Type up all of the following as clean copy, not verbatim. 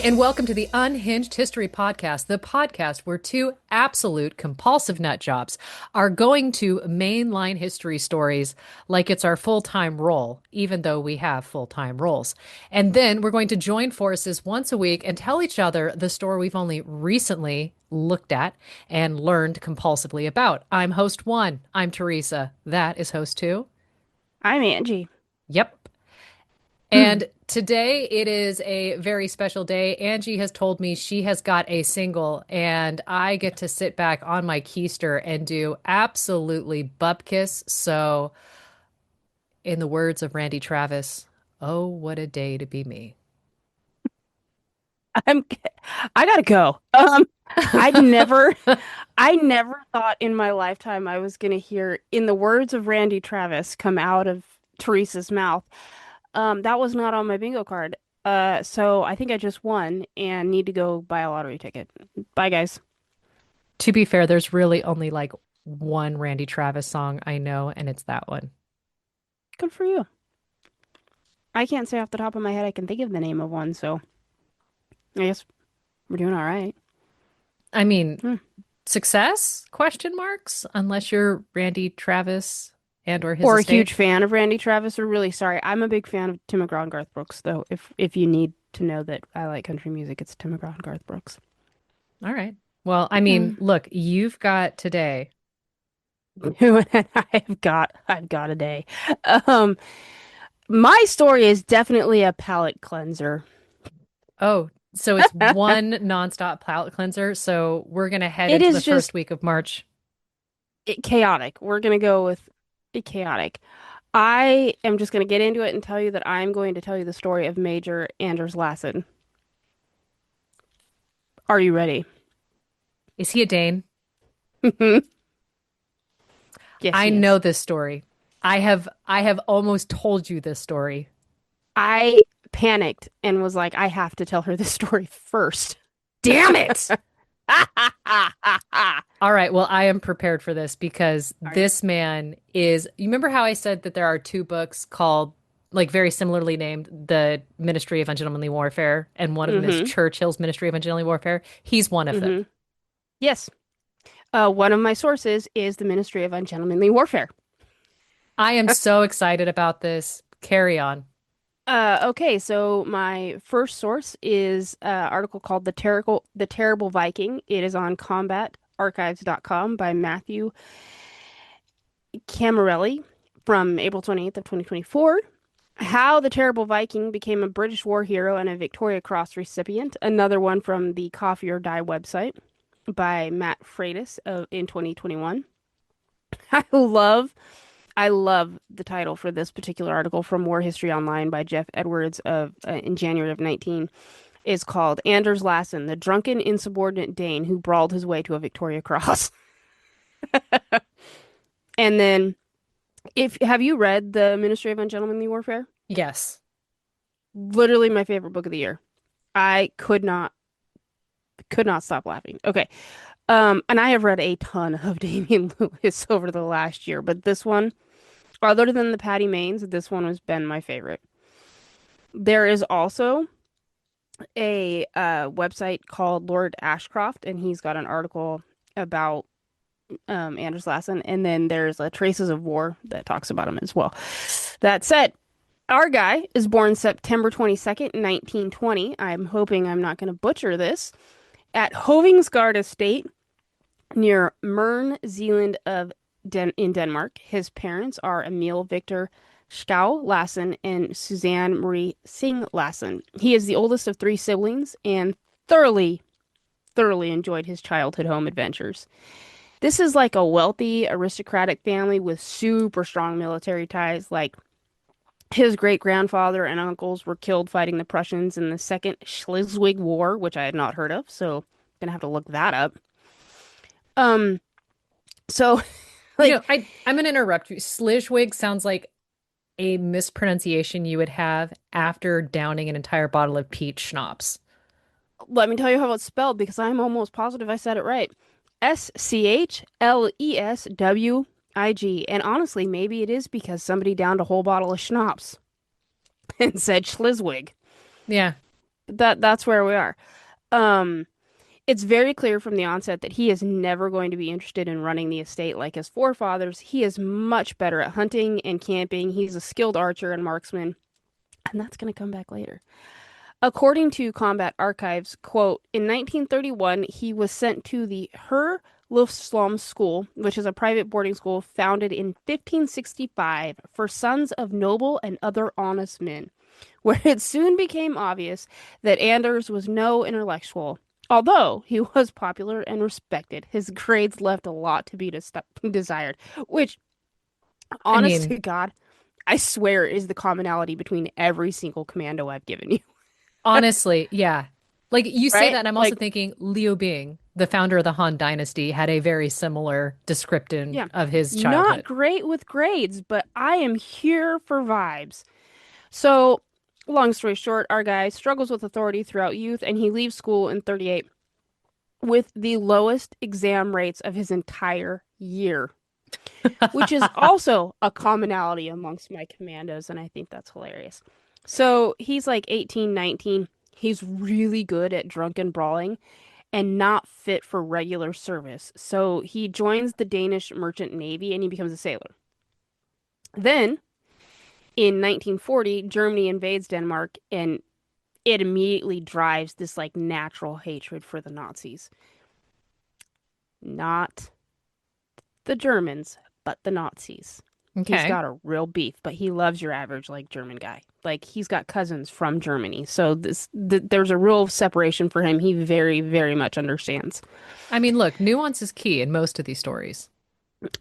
and welcome to the Unhinged History Podcast, the podcast where two absolute compulsive nut jobs are going to mainline history stories like it's our full-time role, even though we have full-time roles. And then we're going to join forces once a week and tell each other the story we've only recently looked at and learned compulsively about. I'm host one. I'm Theresa. That is host two. I'm Angie. Yep. And today it is a very special day. Angie has told me she has got a single, and I get to sit back on my keister and do absolutely bupkis. So, in the words of Randy Travis, oh, what a day to be me. I'm I gotta go. I'd never I never thought in my lifetime I was gonna hear, in the words of Randy Travis, come out of Teresa's mouth. That was not on my bingo card. So I think I just won and need to go buy a lottery ticket. Bye, guys. To be fair, there's really only like one Randy Travis song I know, and it's that one. Good for you. I can't say off the top of my head I can think of the name of one, so I guess we're doing all right. I mean, Hmm. success? Question marks? Unless you're Randy Travis and or his Or a estate. huge fan of Randy Travis. We're really sorry. I'm a big fan of Tim McGraw and Garth Brooks, though. If you need to know that I like country music, it's Tim McGraw and Garth Brooks. All right. Well, I mean, Hmm. look, you've got today. I've got a day. Um, my story is definitely a palate cleanser. Oh, so it's one nonstop palate cleanser. So we're gonna head It into the is just first week of March. chaotic. We're gonna go with chaotic. I am just gonna get into it and tell you that I'm going to tell you the story of Major Anders Lassen. Are you ready? Is he a Dane? Yes, I he know is. this story. I have almost told you this story. I panicked and was like, I have to tell her this story first. Damn it. Are All right, well, I am prepared for this because you? this man is, you remember how I said that there are two books called, like, very similarly named, The Ministry of Ungentlemanly Warfare, and one of them is Mm-hmm. Churchill's Ministry of Ungentlemanly Warfare? He's one of them. Mm-hmm. Yes. One of my sources is the Ministry of Ungentlemanly Warfare. I am so excited about this. Carry on. Okay, so my first source is an article called The Terrible Viking. It is on combatarchives.com by Matthew Camarelli from April 28th of 2024. How the Terrible Viking became a British war hero and a Victoria Cross recipient. Another one from the Coffee or Die website by Matt Freitas in 2021. I love I love the title for this particular article from War History Online by Jeff Edwards of in January of 19 is called Anders Lassen, the drunken insubordinate Dane who brawled his way to a Victoria Cross. And then if have you read The Ministry of Ungentlemanly Warfare? Yes. Literally my favorite book of the year. I could not stop laughing. Okay. And I have read a ton of Damian Lewis over the last year, but this one, other than the Patty Mains, this one has been my favorite. There is also a website called Lord Ashcroft, and he's got an article about Anders Lassen, and then there's a Traces of War that talks about him as well. That said, our guy is born September 22nd, 1920. I'm hoping I'm not going to butcher this. At Hovingsgard Estate near Mern, Zealand in Denmark. His parents are Emil Victor Stau Lassen and Suzanne Marie Singh Lassen. He is the oldest of three siblings and thoroughly, thoroughly enjoyed his childhood home adventures. This is like a wealthy aristocratic family with super strong military ties. Like his great grandfather and uncles were killed fighting the Prussians in the Second Schleswig War, which I had not heard of, so I'm gonna have to look that up. Um, so You like know, I'm going to interrupt you. Slishwig sounds like a mispronunciation you would have after downing an entire bottle of peach schnapps. let me tell you how it's spelled because I'm almost positive I said it right. Schleswig. And honestly, maybe it is because somebody downed a whole bottle of schnapps and said Schleswig. Yeah. That's where we are. Um, it's very clear from the onset that he is never going to be interested in running the estate like his forefathers. He is much better at hunting and camping. He's a skilled archer and marksman, and that's going to come back later. According to Combat Archives, quote, in 1931, he was sent to the Herr Luftslam School, which is a private boarding school founded in 1565 for sons of noble and other honest men, where it soon became obvious that Anders was no intellectual. Although he was popular and respected, his grades left a lot to be desired, which, I honest mean, to God, I swear is the commonality between every single commando I've given you, honestly, yeah. Like you say that, right? and I'm also Like, thinking Liu Bing, the founder of the Han Dynasty, had a very similar description yeah, of his not childhood. great with grades, but I am here for vibes. So, long story short, our guy struggles with authority throughout youth and he leaves school in 38 with the lowest exam rates of his entire year, which is also a commonality amongst my commandos, and I think that's hilarious. So, he's like 18, 19. He's really good at drunken brawling and not fit for regular service. So he joins the Danish merchant navy and he becomes a sailor. Then in 1940, Germany invades Denmark and it immediately drives this like natural hatred for the Nazis. Not the Germans, but the Nazis. He's Okay. got a real beef, but he loves your average like German guy. Like he's got cousins from Germany. So there's a real separation for him. He very, very much understands. I mean, look, nuance is key in most of these stories.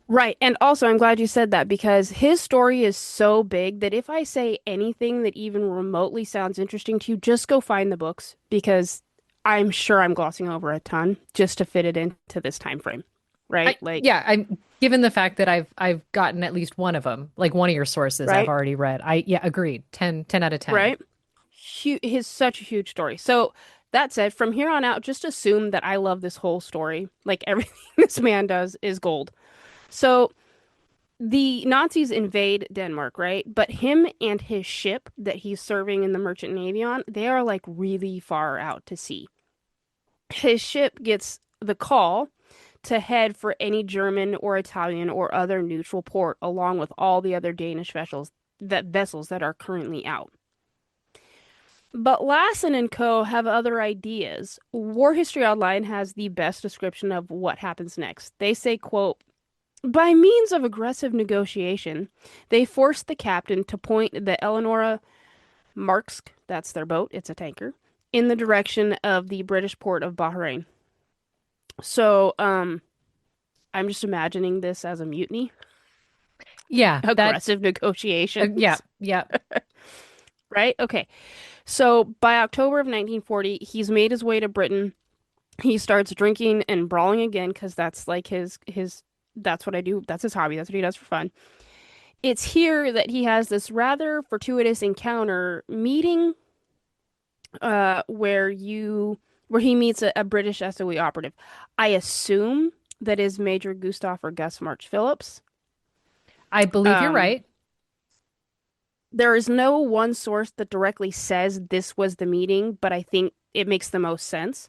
Right. And also, I'm glad you said that because his story is so big that if I say anything that even remotely sounds interesting to you, just go find the books because I'm sure I'm glossing over a ton just to fit it into this time frame. Right? Like, Yeah, I'm given the fact that I've gotten at least one of them, like one of your sources I've right? already read. Yeah, agreed. 10 out of 10. Right? His such a huge story. So, that said, from here on out, just assume that I love this whole story. Like everything this man does is gold. So, the Nazis invade Denmark, right? But him and his ship that he's serving in the merchant navy on, they are like really far out to sea. His ship gets the call to head for any German or Italian or other neutral port along with all the other Danish vessels that are currently out. But Lassen and Co. have other ideas. War History Online has the best description of what happens next. They say, quote, by means of aggressive negotiation, they forced the captain to point the Eleonora Marksk, that's their boat, it's a tanker, in the direction of the British port of Bahrain. So, I'm just imagining this as a mutiny. Yeah, that Aggressive yeah, negotiations, yeah. right? Okay. So, by October of 1940, he's made his way to Britain. He starts drinking and brawling again because that's like his that's what I do. That's his hobby. That's what he does for fun. It's here that he has this rather fortuitous encounter meeting where he meets a British SOE operative. I assume that is Major Gustav or Gus March Phillips. I believe you're Um, right. there is no one source that directly says this was the meeting, but I think it makes the most sense.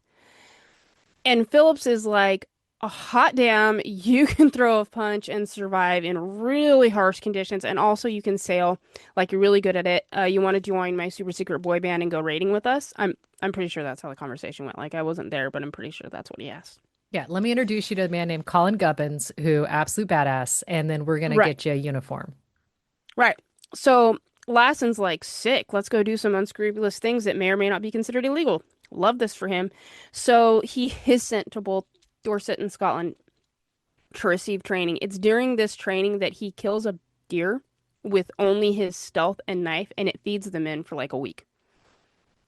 And Phillips is like, a hot damn, you can throw a punch and survive in really harsh conditions. And also you can sail like you're really good at it. You want to join my super secret boy band and go raiding with us? I'm pretty sure that's how the conversation went. Like I wasn't there, but I'm pretty sure that's what he asked. Yeah, let me introduce you to a man named Colin Gubbins, who absolute badass, and then we're gonna Right, get you a uniform. right. So Lassen's like, sick, let's go do some unscrupulous things that may or may not be considered illegal. Love this for him. So he is sent to both Dorset and Scotland to receive training. It's during this training that he kills a deer with only his stealth and knife, and it feeds the men for like a week.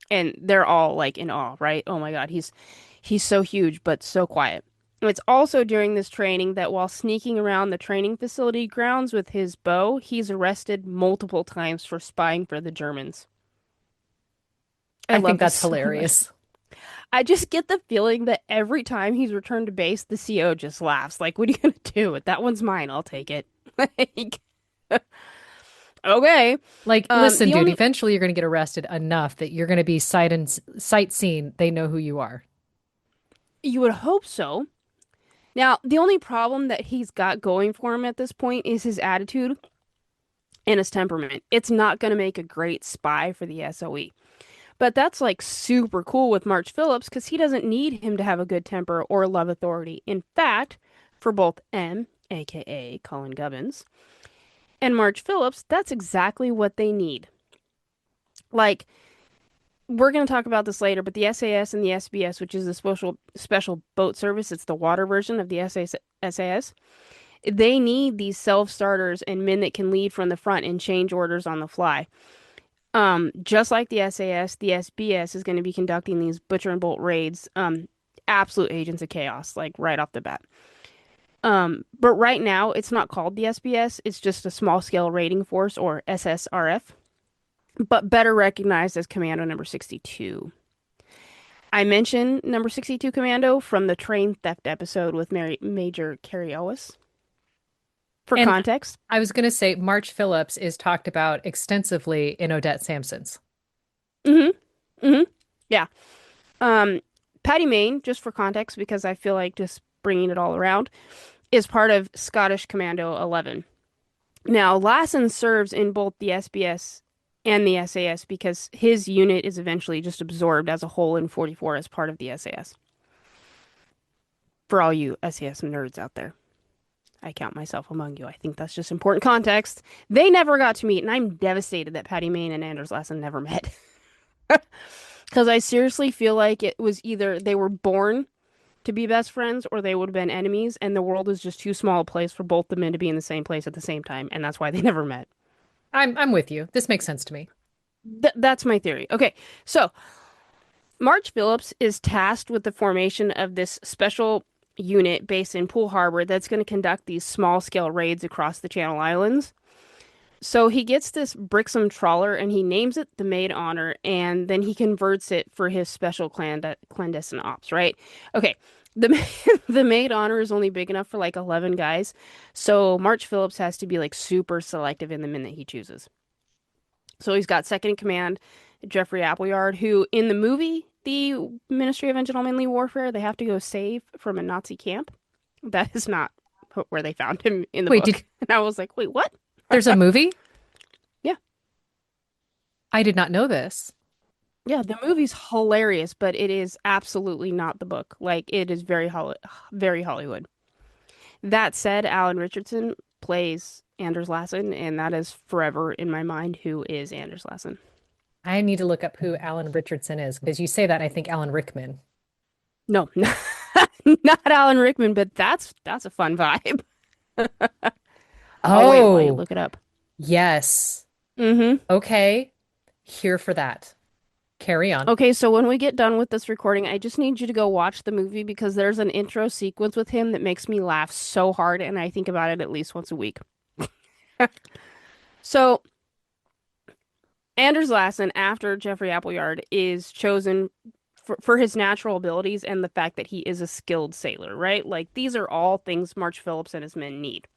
And they're all like in awe, right? Oh my God, he's so huge, but so quiet. It's also during this training that while sneaking around the training facility grounds with his bow, he's arrested multiple times for spying for the Germans. I I think love this that's so much. hilarious. I just get the feeling that every time he's returned to base, the CO just laughs. Like, what are you gonna do? That one's mine. I'll take it. Like, Okay. Like, listen, The dude, only eventually you're going to get arrested enough that you're going to be sightseeing. They know who you are. You would hope so. Now, the only problem that he's got going for him at this point is his attitude and his temperament. It's not going to make a great spy for the SOE. But that's like super cool with March Phillips because he doesn't need him to have a good temper or love authority. In fact, for both M, aka Colin Gubbins, and March Phillips, that's exactly what they need. Like, we're going to talk about this later, but the SAS and the SBS, which is the special boat service, it's the water version of the SAS. They need these self-starters and men that can lead from the front and change orders on the fly. Just like the SAS, the SBS is going to be conducting these butcher and bolt raids. Absolute agents of chaos, like right off the bat. But right now, it's not called the SBS. It's just a small scale raiding force, or SSRF, but better recognized as Commando Number 62. I mentioned Number 62 Commando from the train theft episode with Major Carrie Ellis. For And context, I was going to say March Phillips is talked about extensively in Odette Sampson's. mm-hmm, mm-hmm, yeah. Um, Patty Mayne, just for context, because I feel like just bringing it all around, is part of Scottish Commando 11. Now, Lassen serves in both the SBS and the SAS because his unit is eventually just absorbed as a whole in 44 as part of the SAS. For all you SAS nerds out there, I count myself among you. I think that's just important context. They never got to meet, and I'm devastated that Patty Mayne and Anders Lassen never met. Because I seriously feel like it was either they were born to be best friends or they would have been enemies, and the world is just too small a place for both the men to be in the same place at the same time, and that's why they never met. I'm with you. This makes sense to me. That's my theory. Okay, so March Phillips is tasked with the formation of this special unit based in Poole Harbor that's going to conduct these small scale raids across the Channel Islands. So he gets this Brixham trawler and he names it the Maid Honor, and then he converts it for his special clandestine ops, right? Okay. The the Maid Honor is only big enough for like 11 guys. So March Phillips has to be like super selective in the men that he chooses. So he's got second in command Jeffrey Appleyard, who in the movie The Ministry of Ungentlemanly Warfare, they have to go save from a Nazi camp. That is not where they found him in the Wait, did book. And I was like, wait, what? there's a movie? Yeah. I did not know this. Yeah, the movie's hilarious, but it is absolutely not the book. Like it is very Hollywood. That said, Alan Richardson plays Anders Lassen, and that is forever in my mind who is Anders Lassen. I need to look up who Alan Richardson is because you say that I think Alan Rickman. No, not Alan Rickman, but that's a fun vibe. I'll wait while you Oh, look it up. yes. Mm-hmm. Okay. Here for that. Carry on. Okay, so when we get done with this recording, I just need you to go watch the movie because there's an intro sequence with him that makes me laugh so hard, and I think about it at least once a week. So, Anders Lassen, after Jeffrey Appleyard, is chosen for his natural abilities and the fact that he is a skilled sailor, right? Like, these are all things March Phillips and his men need.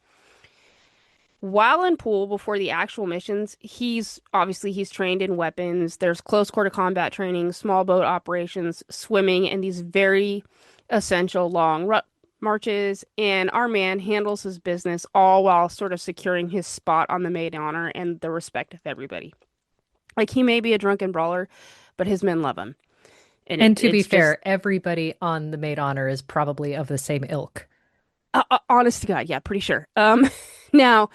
While in Poole, before the actual missions, he's trained in weapons. There's close quarter combat training, small boat operations, swimming, and these very essential long marches. And our man handles his business all while sort of securing his spot on the Maid Honor and the respect of everybody. Like he may be a drunken brawler, but his men love him. And And to be it's just fair, everybody on the maid honor is probably of the same ilk. honest to God, yeah, pretty sure. Now.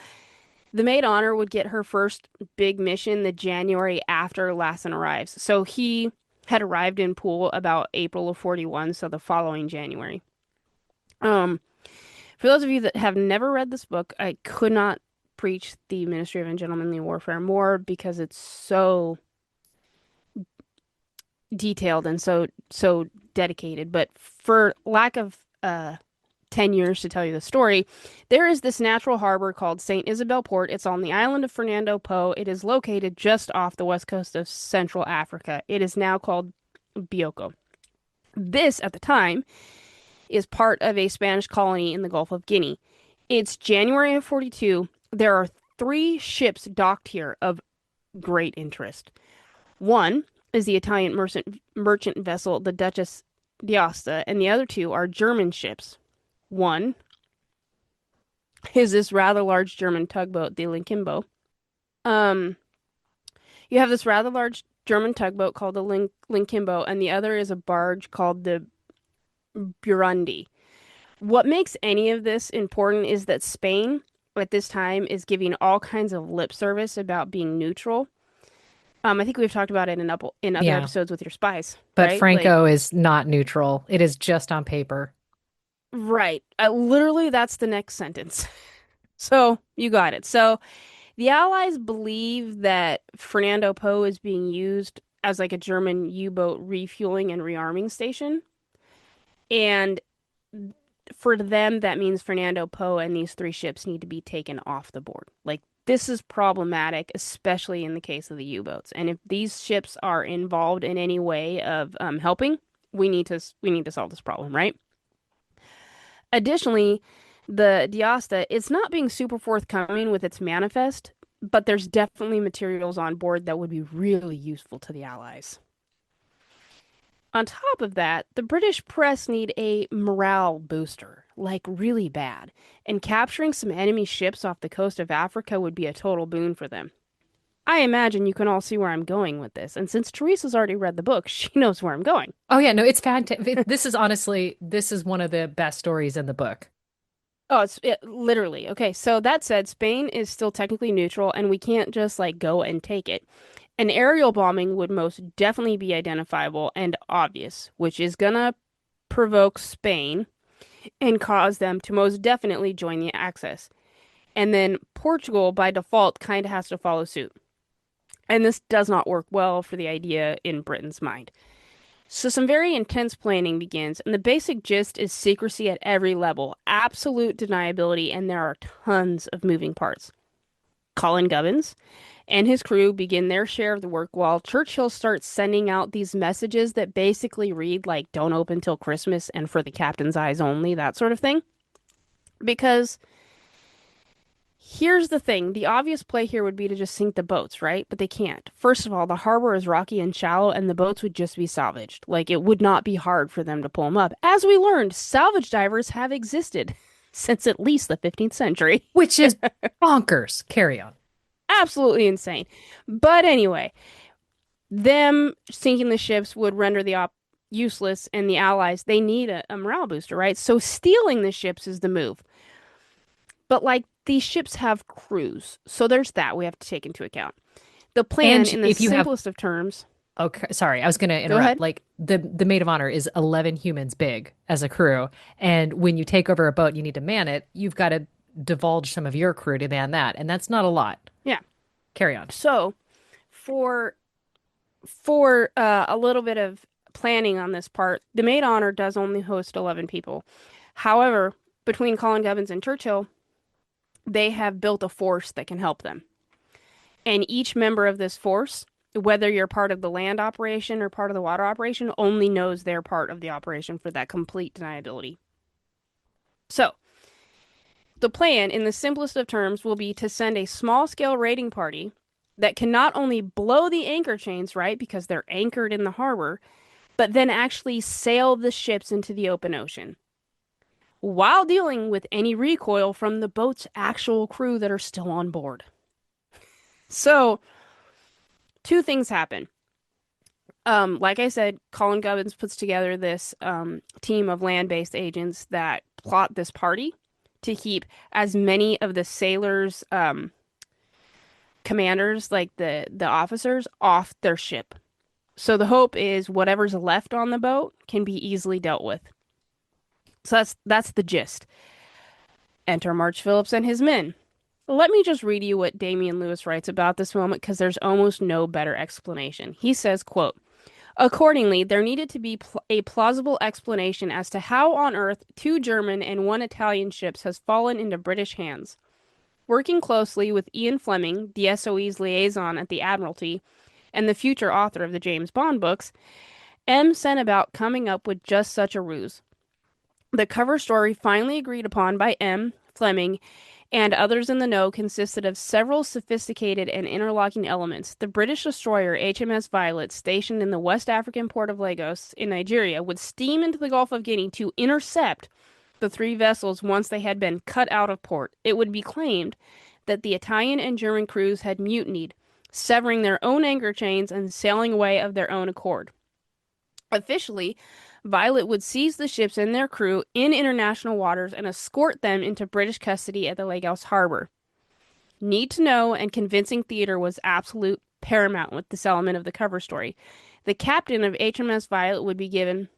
The maid honor would get her first big mission the January after Lassen arrives. So he had arrived in Poole about April of 41, so the following January. Um, for those of you that have never read this book, I could not preach the Ministry of Ungentlemanly Warfare more because it's so detailed and so dedicated. But for lack of 10 years to tell you the story, there is this natural harbor called St. Isabel Port. It's on the island of Fernando Po. It is located just off the west coast of Central Africa. It is now called Bioko. This, at the time, is part of a Spanish colony in the Gulf of Guinea. It's January of 42. There are three ships docked here of great interest. One is the Italian merchant vessel, the Duchess d'Aosta, and the other two are German ships. One is this rather large German tugboat, the Linkimbo. Um, you have this rather large German tugboat called the Linkimbo, and the other is a barge called the Burundi. What makes any of this important is that Spain at this time is giving all kinds of lip service about being neutral. I think we've talked about it in other Yeah. episodes with your spies, But right? Like, Franco is not neutral. It is just on paper. right. Literally, that's the next sentence. So you got it. So the Allies believe that Fernando Po is being used as like a German U-boat refueling and rearming station. And for them, that means Fernando Po and these three ships need to be taken off the board. Like, this is problematic, especially in the case of the U-boats. And if these ships are involved in any way of helping, we need to solve this problem, right? Additionally, the Diasta, it's not being super forthcoming with its manifest, but there's definitely materials on board that would be really useful to the Allies. On top of that, the British press need a morale booster, like really bad, and capturing some enemy ships off the coast of Africa would be a total boon for them. I imagine you can all see where I'm going with this, and since Teresa's already read the book, she knows where I'm going. Oh yeah, no, it's fantastic. This is honestly, this is one of the best stories in the book. Oh, literally. Okay, so that said, Spain is still technically neutral, and we can't just like go and take it. An aerial bombing would most definitely be identifiable and obvious, which is gonna provoke Spain and cause them to most definitely join the Axis. And then Portugal, by default, kind of has to follow suit. And this does not work well for the idea in Britain's mind. So some very intense planning begins, and the basic gist is secrecy at every level, absolute deniability, and there are tons of moving parts. Colin Gubbins and his crew begin their share of the work while Churchill starts sending out these messages that basically read like "don't open till Christmas" and "for the captain's eyes only," that sort of thing. Because here's the thing, the obvious play here would be to just sink the boats, right? But they can't. First of all, the harbor is rocky and shallow, and the boats would just be salvaged. Like, it would not be hard for them to pull them up. As we learned, salvage divers have existed since at least the 15th century. Which is bonkers. Carry on. Absolutely insane. But anyway, them sinking the ships would render the op useless, and the Allies, they need a morale booster, right? So stealing the ships is the move. But like these ships have crews, so there's that we have to take into account. The plan, And in the if you have, simplest of terms, okay, sorry, I was going to go interrupt. ahead. Like the maid of honor is 11 humans big as a crew, and when you take over a boat, you need to man it. You've got to divulge some of your crew to man that, and that's not a lot. Yeah. Carry on. So for for a little bit of planning on this part, the maid honor does only host 11 people. However, between Colin Gubbins and Churchill, they have built a force that can help them. And each member of this force, whether you're part of the land operation or part of the water operation, only knows they're part of the operation for that complete deniability. So, the plan, in the simplest of terms, will be to send a small scale raiding party that can not only blow the anchor chains, right, because they're anchored in the harbor, but then actually sail the ships into the open ocean while dealing with any recoil from the boat's actual crew that are still on board. So, two things happen. Like I said, Colin Gubbins puts together this team of land-based agents that plot this party to keep as many of the sailors, commanders, like the officers, off their ship. So the hope is whatever's left on the boat can be easily dealt with. So that's the gist. Enter March Phillips and his men. Let me just read you what Damian Lewis writes about this moment because there's almost no better explanation. He says, quote, "Accordingly, there needed to be a plausible explanation as to how on earth two German and one Italian ships has fallen into British hands. Working closely with Ian Fleming, the SOE's liaison at the Admiralty, and the future author of the James Bond books, M set about coming up with just such a ruse. The cover story finally agreed upon by M, Fleming, and others in the know consisted of several sophisticated and interlocking elements. The British destroyer HMS Violet, stationed in the West African port of Lagos in Nigeria, would steam into the Gulf of Guinea to intercept the three vessels once they had been cut out of port. It would be claimed that the Italian and German crews had mutinied, severing their own anchor chains and sailing away of their own accord. Officially, Violet would seize the ships and their crew in international waters and escort them into British custody at the Lagos harbor. Need to know and convincing theater was absolute paramount with this element of the cover story. The captain of HMS Violet would be given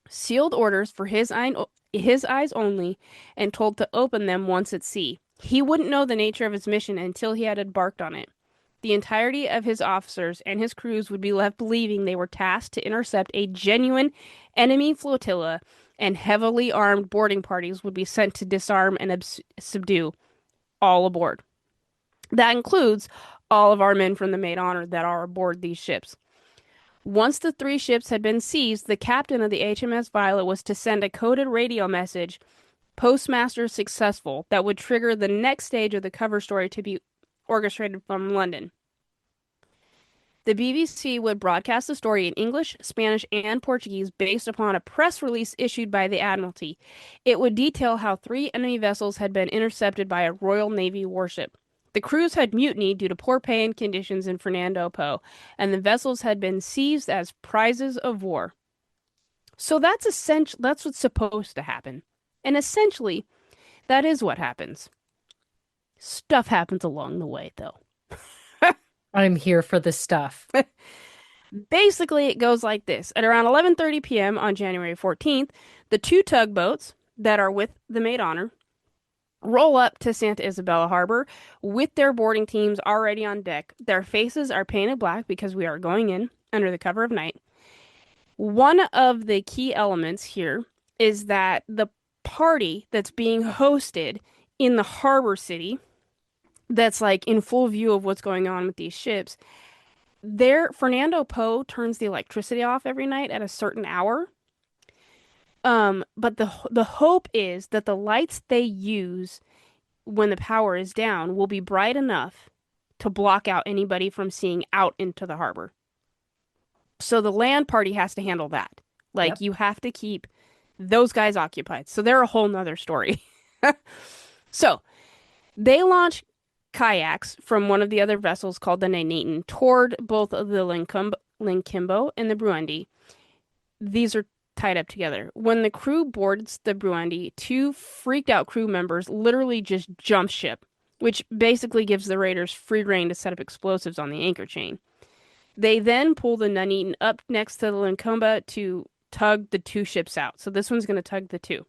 sealed orders for his eyes only and told to open them once at sea. He wouldn't know the nature of his mission until he had embarked on it. The entirety of his officers and his crews would be left believing they were tasked to intercept a genuine enemy flotilla, and heavily armed boarding parties would be sent to disarm and subdue all aboard. That includes all of our men from the Maid Honor that are aboard these ships. Once the three ships had been seized, the captain of the HMS Violet was to send a coded radio message, postmaster successful, that would trigger the next stage of the cover story to be orchestrated from London. The BBC would broadcast the story in English, Spanish, and Portuguese based upon a press release issued by the Admiralty. It would detail how three enemy vessels had been intercepted by a Royal Navy warship. The crews had mutinied due to poor pay and conditions in Fernando Po, and the vessels had been seized as prizes of war. So that's what's supposed to happen. And essentially, that is what happens. Stuff happens along the way, though. I'm here for the stuff. Basically, it goes like this. At around 11:30 p.m. on January 14th, the two tugboats that are with the Maid Honor roll up to Santa Isabella Harbor with their boarding teams already on deck. Their faces are painted black because we are going in under the cover of night. One of the key elements here is that the party that's being hosted in the harbor city, that's like in full view of what's going on with these ships, Fernando Po turns the electricity off every night at a certain hour. But the hope is that the lights they use when the power is down will be bright enough to block out anybody from seeing out into the harbor. So the land party has to handle that. Like, Yep. you have to keep those guys occupied. So they're a whole nother story. So they launch kayaks from one of the other vessels called the Nuneaton toward both of the Linkimbo and the Bruandi. These are tied up together. When the crew boards the Bruandi, two freaked out crew members literally just jump ship, which basically gives the raiders free rein to set up explosives on the anchor chain. They then pull the Nuneaton up next to the Linkimbo to tug the two ships out. So this one's going to tug the two.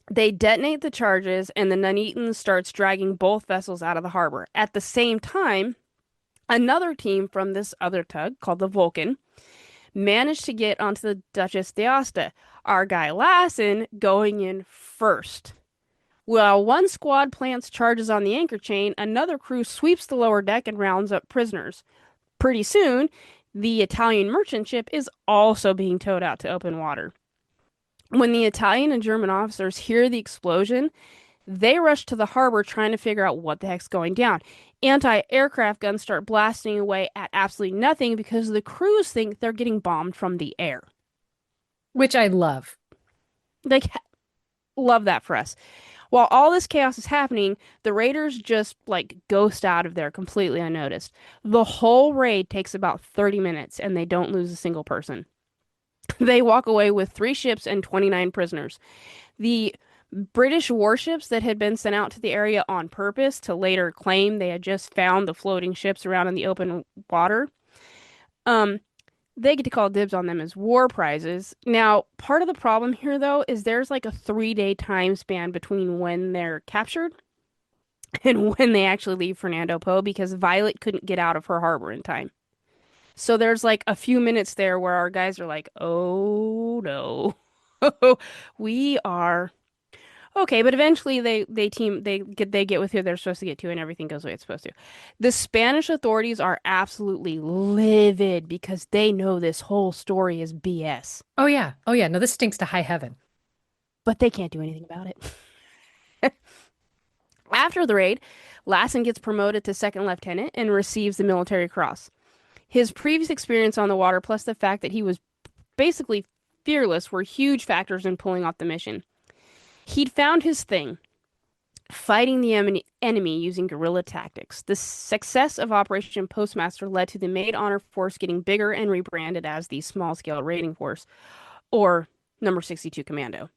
They detonate the charges, and the Nuneaton starts dragging both vessels out of the harbor. At the same time, another team from this other tug, called the Vulcan, managed to get onto the Duchess d'Aosta, our guy Lassen going in first. While one squad plants charges on the anchor chain, another crew sweeps the lower deck and rounds up prisoners. Pretty soon, the Italian merchant ship is also being towed out to open water. When the Italian and German officers hear the explosion, they rush to the harbor trying to figure out what the heck's going down. Anti-aircraft guns start blasting away at absolutely nothing because the crews think they're getting bombed from the air. Which I love. They love that for us. While all this chaos is happening, the raiders just like ghost out of there completely unnoticed. The whole raid takes about 30 minutes and they don't lose a single person. They walk away with 3 ships and 29 prisoners. The British warships that had been sent out to the area on purpose to later claim they had just found the floating ships around in the open water, they get to call dibs on them as war prizes. Now, part of the problem here, though, is there's like a 3-day time span between when they're captured and when they actually leave Fernando Po because Violet couldn't get out of her harbor in time. So there's like a few minutes there where our guys are like, oh no, we are okay. But eventually they get with who they're supposed to get to and everything goes the way it's supposed to. The Spanish authorities are absolutely livid because they know this whole story is BS, Oh yeah. Oh yeah. No, this stinks to high heaven. but they can't do anything about it. After the raid, Lassen gets promoted to second lieutenant and receives the Military Cross. His previous experience on the water, plus the fact that he was basically fearless, were huge factors in pulling off the mission. He'd found his thing, fighting the enemy using guerrilla tactics. The success of Operation Postmaster led to the Maid Honor Force getting bigger and rebranded as the Small Scale Raiding Force, or Number 62 Commando.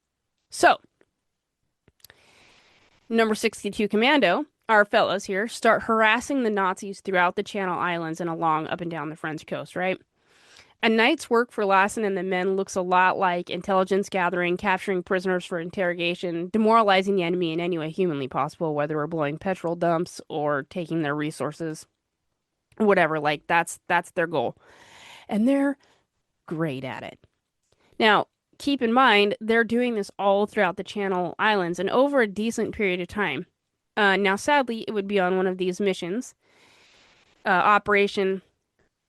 So, Number 62 Commando, our fellas here, start harassing the Nazis throughout the Channel Islands and along up and down the French coast, right? A night's work for Lassen and the men looks a lot like intelligence gathering, capturing prisoners for interrogation, demoralizing the enemy in any way humanly possible, whether we're blowing petrol dumps or taking their resources, whatever. Like that's their goal, and they're great at it. Now, keep in mind they're doing this all throughout the Channel Islands and over a decent period of time. Now, sadly, it would be on one of these missions, Operation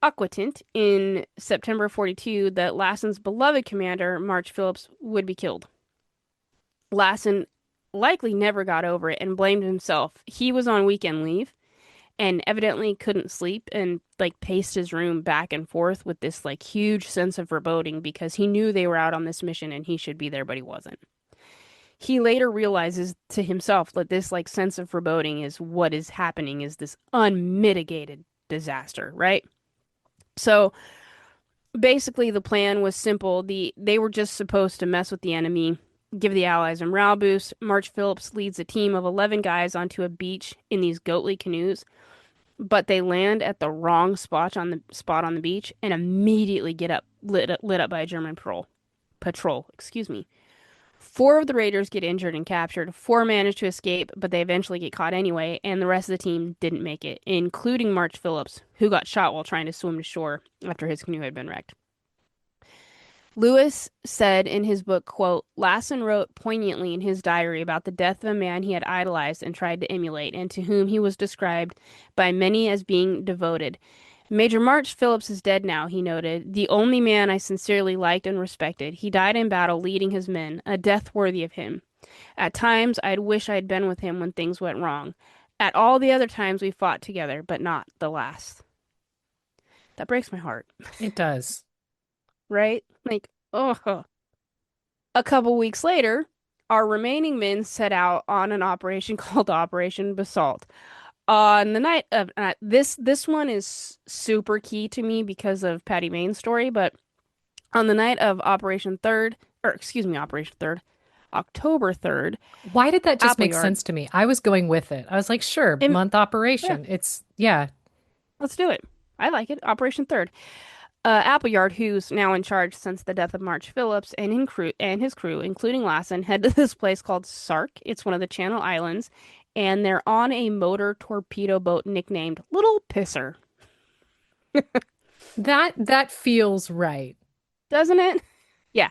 Aquatent in September 42, that Lassen's beloved commander, March Phillips, would be killed. Lassen likely never got over it and blamed himself. He was on weekend leave and evidently couldn't sleep and like paced his room back and forth with this like huge sense of foreboding because he knew they were out on this mission and he should be there, but he wasn't. He later realizes to himself that this like sense of foreboding is what is happening, is this unmitigated disaster, right? So basically the plan was simple. They were just supposed to mess with the enemy, give the Allies a morale boost. March Phillips leads a team of 11 guys onto a beach in these Goatley canoes, but they land at the wrong spot on the beach and immediately get lit up by a German patrol, excuse me. Four of the raiders get injured and captured. Four manage to escape, but they eventually get caught anyway, and the rest of the team didn't make it, including March Phillips, who got shot while trying to swim to shore after his canoe had been wrecked. Lewis said in his book, quote, Lassen wrote poignantly in his diary about the death of a man he had idolized and tried to emulate, and to whom he was described by many as being devoted. Major March Phillips is dead now, he noted, the only man I sincerely liked and respected. He died in battle leading his men, a death worthy of him. At times, I'd wish I'd been with him when things went wrong. At all the other times we fought together, but not the last. That breaks my heart, It does. right? Like, oh. A couple weeks later, our remaining men set out on an operation called Operation Basalt. On the night of this one is super key to me because of Patty Mayne's story, but on the night of Operation 3rd, October 3rd, Why did that just make Appleyard. sense to me? I was going with it. I was like, sure, And, month yeah, operation. It's, yeah. let's do it. I like it. Operation 3rd. Appleyard, who's now in charge since the death of March Phillips, and his crew, including Lassen, head to this place called Sark. It's one of the Channel Islands, and they're on a motor torpedo boat nicknamed Little Pisser, That feels right. doesn't it? Yeah.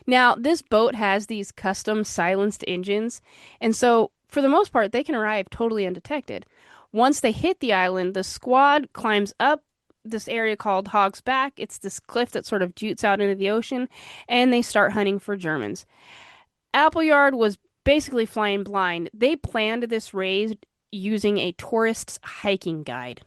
Now, this boat has these custom silenced engines, and so for the most part, they can arrive totally undetected. Once they hit the island, the squad climbs up this area called Hog's Back. It's this cliff that sort of jutes out into the ocean, and they start hunting for Germans. Appleyard was basically flying blind. They planned this raid using a tourist's hiking guide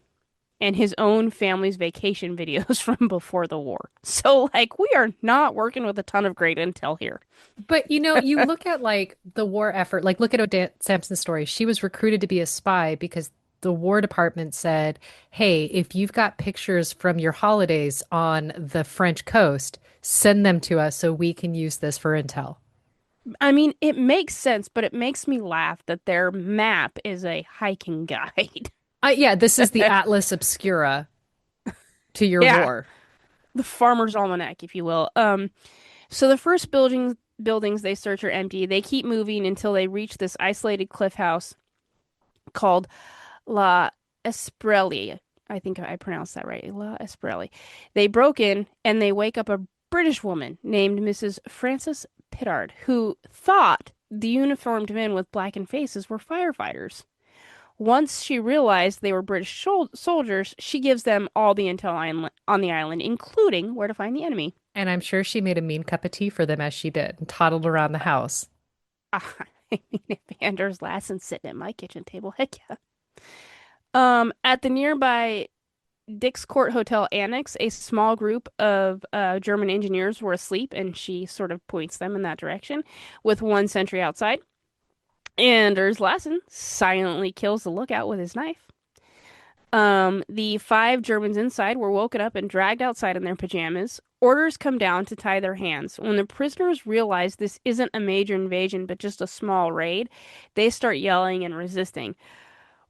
and his own family's vacation videos from before the war. So, like, we are not working with a ton of great intel here. But you look at like the war effort, like look at Odette Sampson's story. She was recruited to be a spy because the War Department said, "Hey, if you've got pictures from your holidays on the French coast, send them to us so we can use this for intel." I mean, it makes sense, but it makes me laugh that their map is a hiking guide. Yeah, this is the Atlas Obscura to your Yeah, war. the farmer's almanac, if you will. So the first buildings they search are empty. They keep moving until they reach this isolated cliff house called La Esprelli. I think I pronounced that right. La Esprelli. They broke in and they wake up a British woman named Mrs. Frances Pittard, who thought the uniformed men with blackened faces were firefighters. Once she realized they were British soldiers, she gives them all the intel on the island, including where to find the enemy. And I'm sure she made a mean cup of tea for them as she did and toddled around the house. I mean, if Anders Lassen's sitting at my kitchen table, heck yeah. At the nearby Dix Court Hotel Annex, a small group of German engineers were asleep, and she sort of points them in that direction with one sentry outside. Anders Lassen silently kills the lookout with his knife. The five Germans inside were woken up and dragged outside in their pajamas. Orders come down to tie their hands. When the prisoners realize this isn't a major invasion but just a small raid, they start yelling and resisting.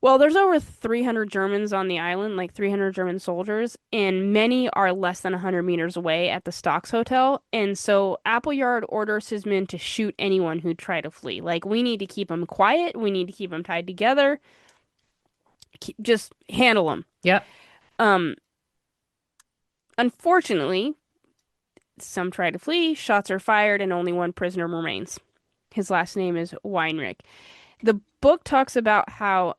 Well, there's over 300 Germans on the island, like 300 German soldiers, and many are less than 100 meters away at the Stocks Hotel. And so Appleyard orders his men to shoot anyone who try to flee. Like, we need to keep them quiet. We need to keep them tied together. Just handle them. Yep. Um, Unfortunately, some try to flee, shots are fired, and only one prisoner remains. His last name is Weinrich. The book talks about how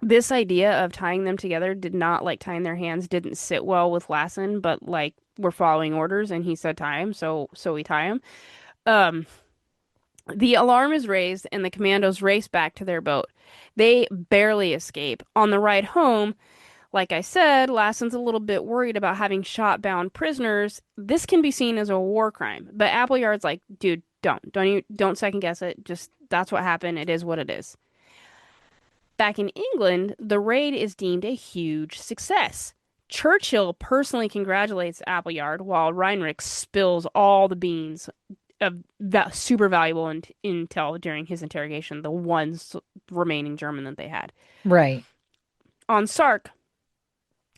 this idea of tying them together did not, like, tying their hands didn't sit well with Lassen, but like we're following orders and he said tie him, so we tie him. Um the alarm is raised and the commandos race back to their boat. They barely escape. On the ride home, like I said, Lassen's a little bit worried about having shot bound prisoners. This can be seen as a war crime, but Appleyard's like, dude, don't second guess it. Just that's what happened. It is what it is. Back in England, the raid is deemed a huge success. Churchill personally congratulates Appleyard while Reinrich spills all the beans of that super valuable intel during his interrogation, the one remaining German that they had. Right. On Sark,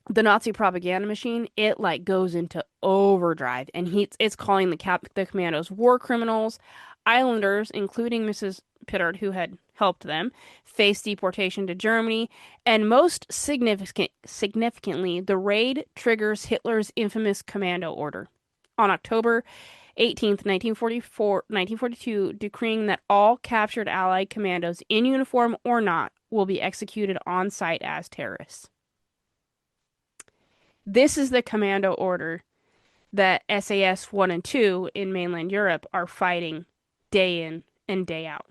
the Nazi propaganda machine, it like goes into overdrive, and it's calling the commandos war criminals. Islanders, including Mrs. Pittard, who had helped them, face deportation to Germany, and most significantly, the raid triggers Hitler's infamous commando order on October 18th, 1942, decreeing that all captured Allied commandos, in uniform or not, will be executed on site as terrorists. This is the commando order that SAS 1 and 2 in mainland Europe are fighting day in and day out.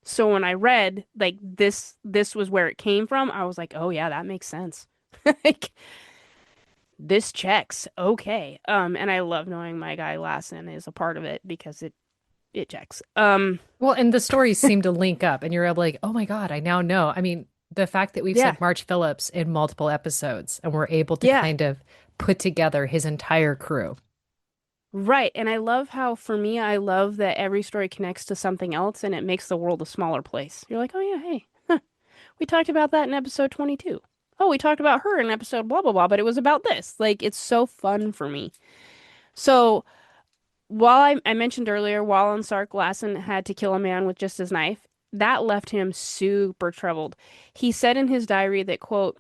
So when I read like this was where it came from, I was like, "Oh yeah, that makes sense." Like this checks. Okay. And I love knowing my guy Lassen is a part of it because it checks. Well, and the stories seem to link up, and you're able like, oh my God, I now know. I mean, the fact that we've Yeah. said March Phillips in multiple episodes, and we're able to Yeah. kind of put together his entire crew. Right. And I love how, for me, I love that every story connects to something else and it makes the world a smaller place. You're like, oh, yeah, hey, huh, we talked about that in episode 22. Oh, we talked about her in episode blah, blah, blah, but it was about this. Like, it's so fun for me. So, while I mentioned earlier, while on Sark, Lassen had to kill a man with just his knife, that left him super troubled. He said in his diary that, quote,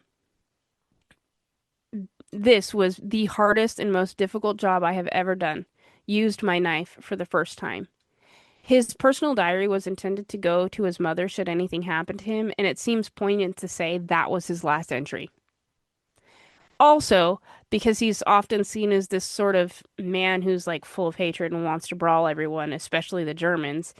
this was the hardest and most difficult job I have ever done. Used my knife for the first time. His personal diary was intended to go to his mother should anything happen to him, and it seems poignant to say that was his last entry. Also, because he's often seen as this sort of man who's like full of hatred and wants to brawl everyone, especially the Germans.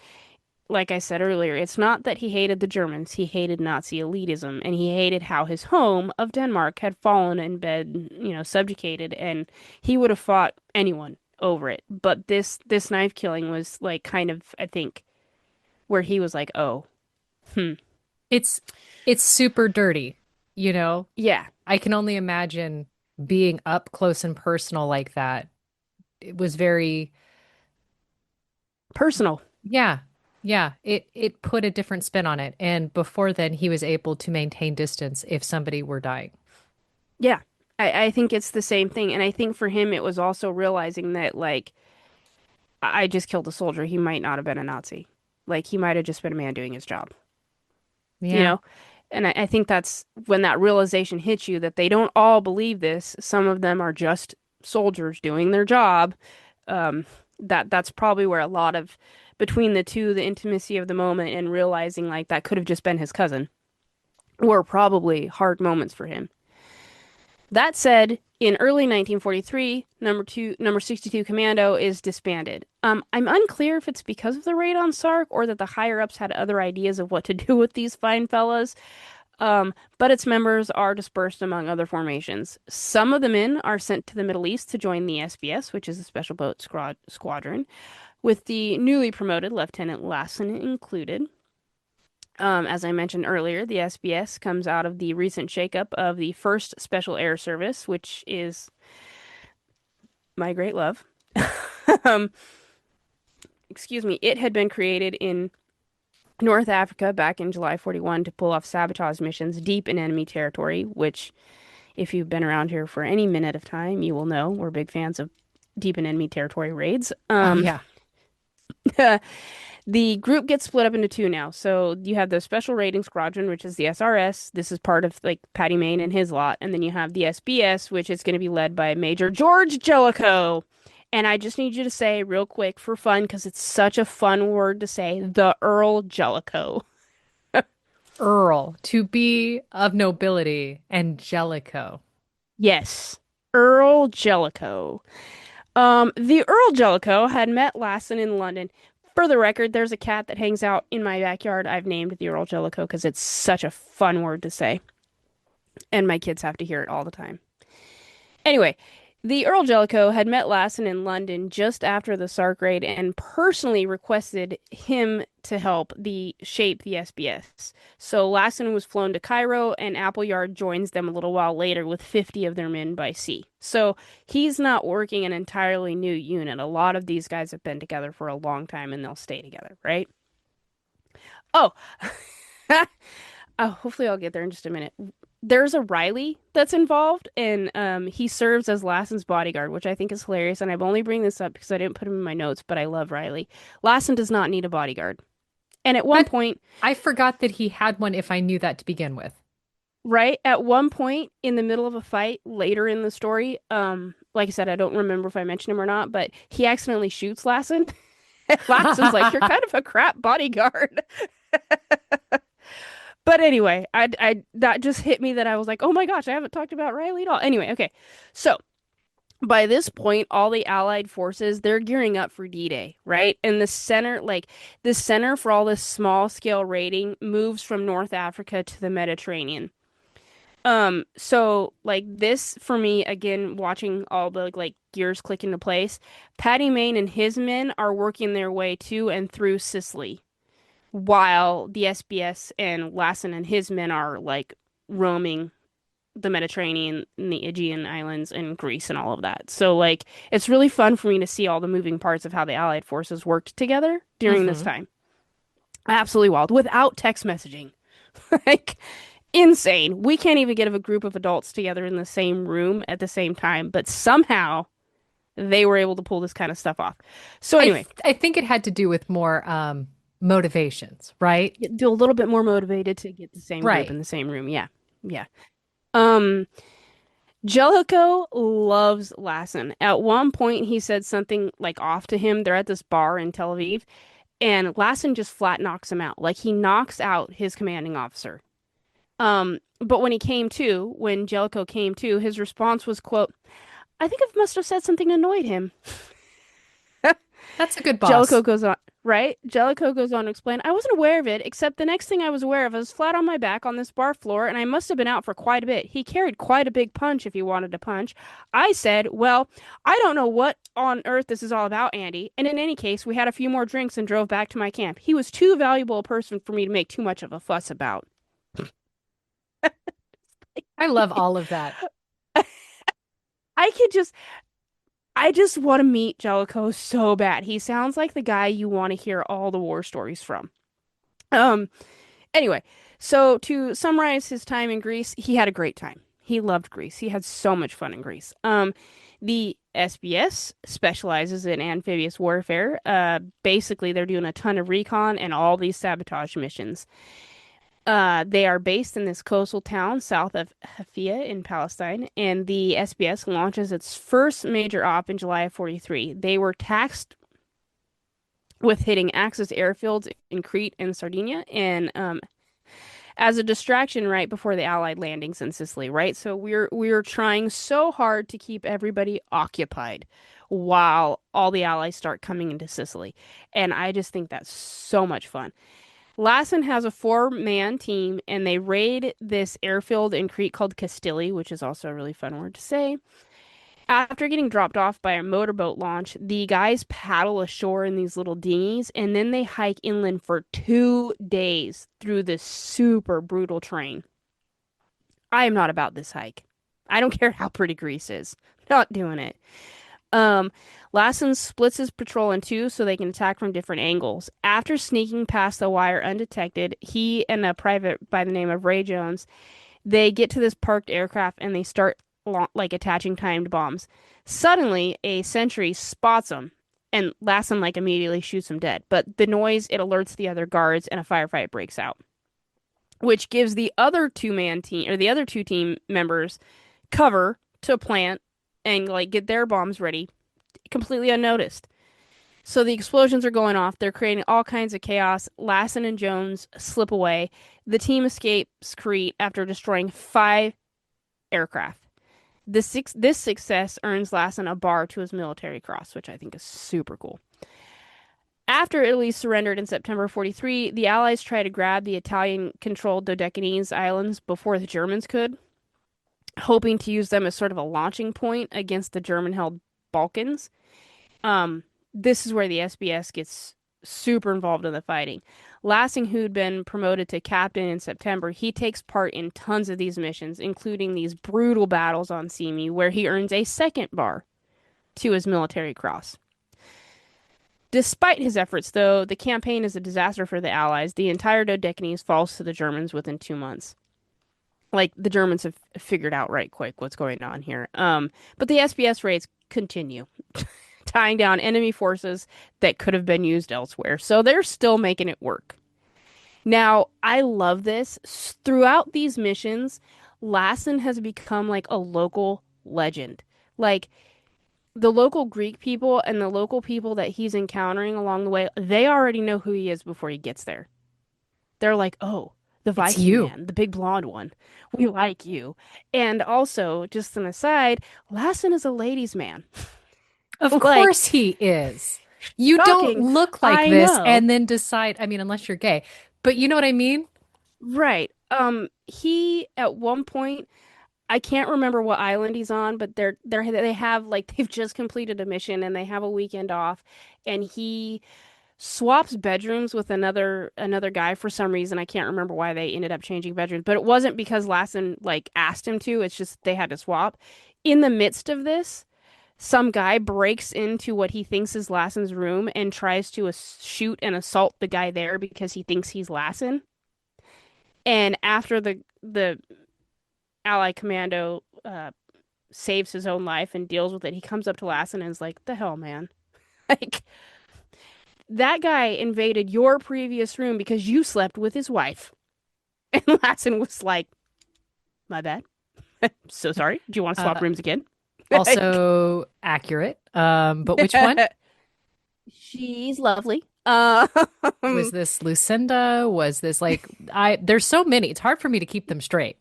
Like I said earlier, it's not that he hated the Germans, he hated Nazi elitism, and he hated how his home of Denmark had fallen and been, subjugated, and he would have fought anyone over it. But this knife killing was like kind of, I think, where he was like, oh, hmm, It's it's super dirty, you know? yeah, I can only imagine being up close and personal like that. It was very, personal. yeah, yeah. It put a different spin on it. And before then, he was able to maintain distance if somebody were dying. Yeah, I think it's the same thing. And I think for him, it was also realizing that, like, I just killed a soldier. He might not have been a Nazi. Like, he might have just been a man doing his job, you Yeah. know? And I think that's when that realization hits you that they don't all believe this. Some of them are just soldiers doing their job. Um, that's probably where a lot of between the two, the intimacy of the moment and realizing like that could have just been his cousin, were probably hard moments for him. That said, in early 1943, number 62 Commando is disbanded. I'm unclear if it's because of the raid on Sark or that the higher ups had other ideas of what to do with these fine fellas. But its members are dispersed among other formations. Some of the men are sent to the Middle East to join the SBS, which is a special boat squadron, with the newly promoted Lieutenant Lassen included. As I mentioned earlier, the SBS comes out of the recent shakeup of the 1st Special Air Service, which is my great love. um, excuse me. It had been created in North Africa back in July 41 to pull off sabotage missions deep in enemy territory, which, if you've been around here for any minute of time, you will know we're big fans of deep in enemy territory raids. Oh, yeah. The group gets split up into two now. So you have the Special Raiding Squadron, which is the SRS. This is part of like Patty Main and his lot. And then you have the SBS, which is going to be led by Major George Jellicoe. And I just need you to say real quick for fun, because it's such a fun word to say, the Earl Jellicoe. Earl, to be of nobility, Angelico. Yes, Earl Jellicoe. The Earl Jellicoe had met Lassen in London. For the record, there's a cat that hangs out in my backyard. I've named the Earl Jellicoe because it's such a fun word to say, and my kids have to hear it all the time. Anyway, the Earl Jellicoe had met Lassen in London just after the Sark raid and personally requested him to help shape the SBS. So Lassen was flown to Cairo, and Appleyard joins them a little while later with 50 of their men by sea. So he's not working an entirely new unit. A lot of these guys have been together for a long time and they'll stay together, right? Oh, hopefully I'll get there in just a minute. There's a Riley that's involved, and he serves as Lassen's bodyguard, which I think is hilarious. And I'm only bringing this up because I didn't put him in my notes, but I love Riley. Lassen does not need a bodyguard. And at one That point, I forgot that he had one if I knew that to begin with. right at one point in the middle of a fight later in the story, like I said, I don't remember if I mentioned him or not, but he accidentally shoots Lassen. Lassen's like, "You're kind of a crap bodyguard." But anyway, I that just hit me that I was like, oh my gosh, I haven't talked about Riley at all. Anyway, okay. So by this point, all the Allied forces, they're gearing up for D-Day, right? And the center for all this small scale raiding moves from North Africa to the Mediterranean. So like this for me, again, watching all the like gears click into place, Patty Main and his men are working their way to and through Sicily, while the SBS and Lassen and his men are like roaming the Mediterranean and the Aegean Islands and Greece and all of that. So like it's really fun for me to see all the moving parts of how the Allied forces worked together during this Hmm. time. Absolutely wild without text messaging. Like insane. We can't even get a group of adults together in the same room at the same time, but somehow they were able to pull this kind of stuff off. So anyway, I think it had to do with more motivations, right? do a little bit more motivated to get the same group Right. in the same room. Yeah. Yeah. Um, Jellicoe loves Lassen. At one point, he said something like off to him. They're at this bar in Tel Aviv, and Lassen just flat knocks him out. Like he knocks out his commanding officer. But when Jellicoe came to, his response was, quote, "I think I must have said something that annoyed him." That's a good Jellicoe boss. goes on, right? Jellicoe goes on to explain, "I wasn't aware of it, except the next thing I was aware of, I was flat on my back on this bar floor, and I must have been out for quite a bit. He carried quite a big punch if he wanted to punch. I said, well, I don't know what on earth this is all about, Andy. And in any case, we had a few more drinks and drove back to my camp. He was too valuable a person for me to make too much of a fuss about." I love all of that. I could just, I just want to meet Jellicoe so bad. He sounds like the guy you want to hear all the war stories from. Um, Anyway, so to summarize his time in Greece, he had a great time. He loved Greece. He had so much fun in Greece. The SBS specializes in amphibious warfare. Basically, they're doing a ton of recon and all these sabotage missions. They are based in this coastal town south of Hafia in Palestine, and the SBS launches its first major op in July of 43. They were tasked with hitting Axis airfields in Crete and Sardinia, and as a distraction right before the Allied landings in Sicily, right? So we're trying so hard to keep everybody occupied while all the Allies start coming into Sicily. And I just think that's so much fun. Lassen has a four-man team, and they raid this airfield in Crete called Castili, which is also a really fun word to say. After getting dropped off by a motorboat launch, the guys paddle ashore in these little dinghies, and then they hike inland for 2 days through this super brutal terrain. I am not about this hike. I don't care how pretty Greece is. Not doing it. Um, Lassen splits his patrol in two so they can attack from different angles. After sneaking past the wire undetected, he and a private by the name of Ray Jones, they get to this parked aircraft and they start like attaching timed bombs. Suddenly, a sentry spots them, and Lassen like immediately shoots him dead. But the noise it alerts the other guards, and a firefight breaks out, which gives the other two-man team or the other two team members cover to plant and like get their bombs ready, completely unnoticed. So the explosions are going off. They're creating all kinds of chaos. Lassen and Jones slip away. The team escapes Crete after destroying 5 aircraft. This success earns Lassen a bar to his military cross, which I think is super cool. After Italy surrendered in September 43, the Allies tried to grab the Italian-controlled Dodecanese islands before the Germans could, hoping to use them as sort of a launching point against the German-held Balkans. This is where the SBS gets super involved in the fighting. Lassing, who'd been promoted to captain in September, he takes part in tons of these missions, including these brutal battles on Simi, where he earns a second bar to his military cross. Despite his efforts, though, the campaign is a disaster for the Allies. The entire Dodecanese falls to the Germans within 2 months. Like, the Germans have figured out right quick what's going on here. But the SBS raids continue, tying down enemy forces that could have been used elsewhere. So they're still making it work. Now, I love this. Throughout these missions, Lassen has become like a local legend. Like, the local Greek people and the local people that he's encountering along the way, they already know who he is before he gets there. They're like, oh, the It's Viking you. man, the big blonde one. We like you. And also, just an aside, Lassen is a ladies' man. Of Like, course he is. You don't shocking. look like I this know. and then decide, I mean, unless you're gay, but you know what I mean? Right. He at one point, I can't remember what island he's on, but they have like they've just completed a mission and they have a weekend off, and he swaps bedrooms with another guy for some reason. I can't remember why they ended up changing bedrooms, but it wasn't because Lassen like asked him to. It's just they had to swap. In the midst of this, some guy breaks into what he thinks is Lassen's room and tries to shoot and assault the guy there because he thinks he's Lassen. And after the Ally commando saves his own life and deals with it, he comes up to Lassen and is like, "The hell, man! Like that guy invaded your previous room because you slept with his wife." And Lassen was like, "My bad. So sorry. Do you want to swap Uh, rooms again?" Like, Also accurate. But which one? she's lovely. Was this Lucinda? Was this like there's so many. It's hard for me to keep them straight.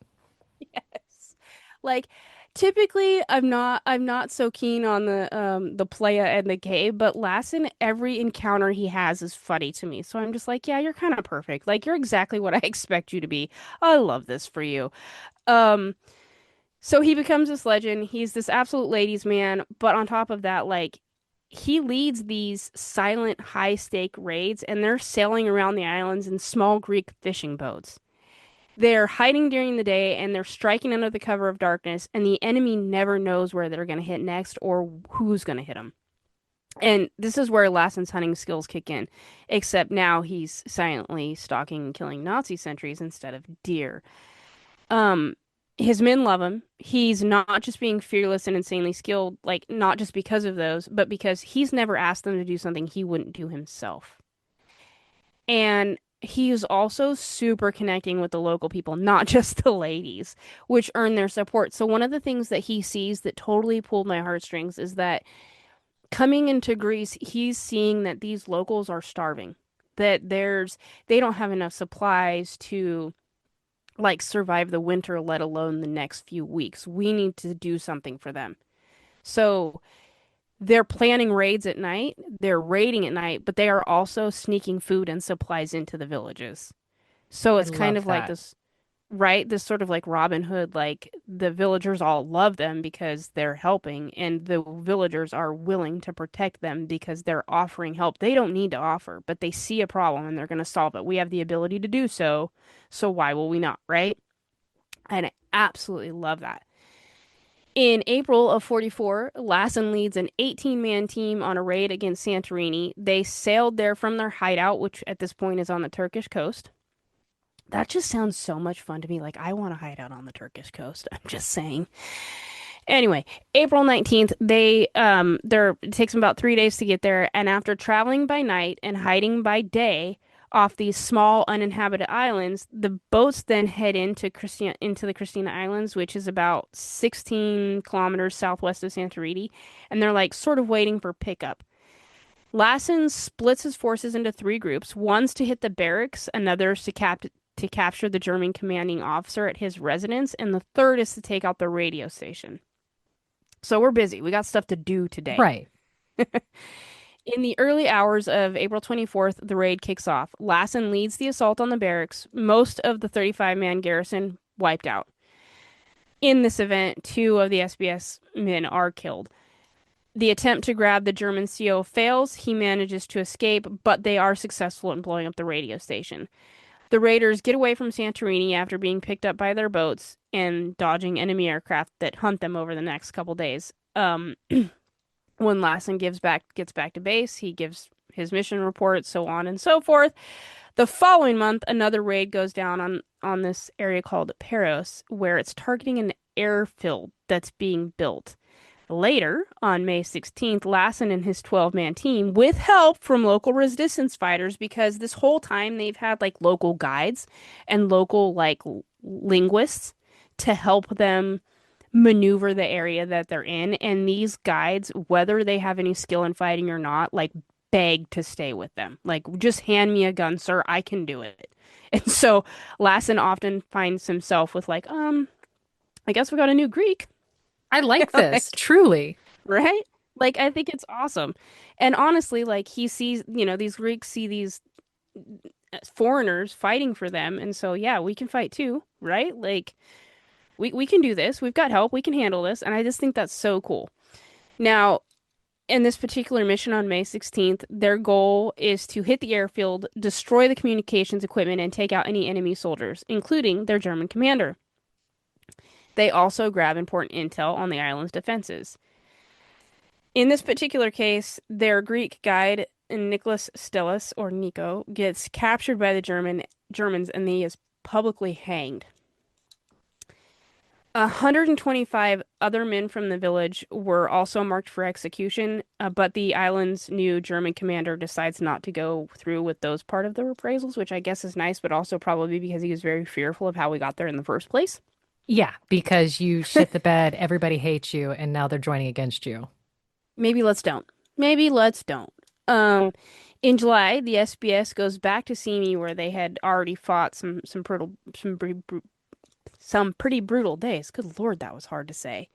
Yes. Like typically I'm not so keen on the playa and the gay, but Lassen, every encounter he has is funny to me. So I'm just like, yeah, you're kind of perfect. Like you're exactly what I expect you to be. I love this for you. Um so he becomes this legend. He's this absolute ladies man, but on top of that, like he leads these silent high stake raids and they're sailing around the islands in small Greek fishing boats. They're hiding during the day and they're striking under the cover of darkness, and the enemy never knows where they're going to hit next or who's going to hit them. And this is where Lassen's hunting skills kick in, except now he's silently stalking and killing Nazi sentries instead of deer. Um, his men love him. He's not just being fearless and insanely skilled, like not just because of those, but because he's never asked them to do something he wouldn't do himself. And he is also super connecting with the local people, not just the ladies, which earn their support. So one of the things that he sees that totally pulled my heartstrings is that coming into Greece, he's seeing that these locals are starving, that they don't have enough supplies to like survive the winter, let alone the next few weeks. We need to do something for them. So they're planning raids at night, they're raiding at night, but they are also sneaking food and supplies into the villages. So I it's kind love of like that. this, right? This sort of like Robin Hood, like the villagers all love them because they're helping, and the villagers are willing to protect them because they're offering help. They don't need to offer, but they see a problem and they're going to solve it. We have the ability to do so, so why will we not, right? And I absolutely love that. In April of 44, Lassen leads an 18-man team on a raid against Santorini. They sailed there from their hideout, which at this point is on the Turkish coast. That just sounds so much fun to me. Like, I want to hide out on the Turkish coast. I'm just saying. Anyway, April 19th, it takes them about 3 days to get there, and after traveling by night and hiding by day off these small uninhabited islands, the boats then head into the Christina Islands, which is about 16 kilometers southwest of Santorini, and they're like sort of waiting for pickup. Lassen splits his forces into three groups. One's to hit the barracks, another's to capture the German commanding officer at his residence, and the third is to take out the radio station. So we're busy. We got stuff to do today. Right. In the early hours of April 24th, the raid kicks off. Lassen leads the assault on the barracks. Most of the 35-man garrison wiped out. In this event, two of the SBS men are killed. The attempt to grab the German CO fails. He manages to escape, but they are successful in blowing up the radio station. The raiders get away from Santorini after being picked up by their boats and dodging enemy aircraft that hunt them over the next couple days. When Lassen gets back to base, he gives his mission report, so on and so forth. The following month, another raid goes down on this area called Paros, where it's targeting an airfield that's being built. Later, on May 16th, Lassen and his 12-man team, with help from local resistance fighters, because this whole time they've had like local guides and local like linguists to help them maneuver the area that they're in. And these guides, whether they have any skill in fighting or not, like beg to stay with them. Like, just hand me a gun, sir. I can do it. And so Lassen often finds himself with like, I guess we got a new Greek. I like this, Like, truly. right? Like, I think it's awesome. And honestly, like, he sees, these Greeks see these foreigners fighting for them. And so, yeah, we can fight too, right? Like, we can do this. We've got help. We can handle this. And I just think that's so cool. Now, in this particular mission on May 16th, their goal is to hit the airfield, destroy the communications equipment, and take out any enemy soldiers, including their German commander. They also grab important intel on the island's defenses. In this particular case, their Greek guide, Nicholas Stellas, or Nico, gets captured by the Germans and he is publicly hanged. 125 other men from the village were also marked for execution, but the island's new German commander decides not to go through with those part of the reprisals, which I guess is nice, but also probably because he was very fearful of how we got there in the first place. Yeah, because you shit the bed, everybody hates you, and now they're joining against you. Maybe let's don't. Maybe let's don't. In July, the SBS goes back to Simi where they had already fought some pretty brutal days. Good Lord, that was hard to say.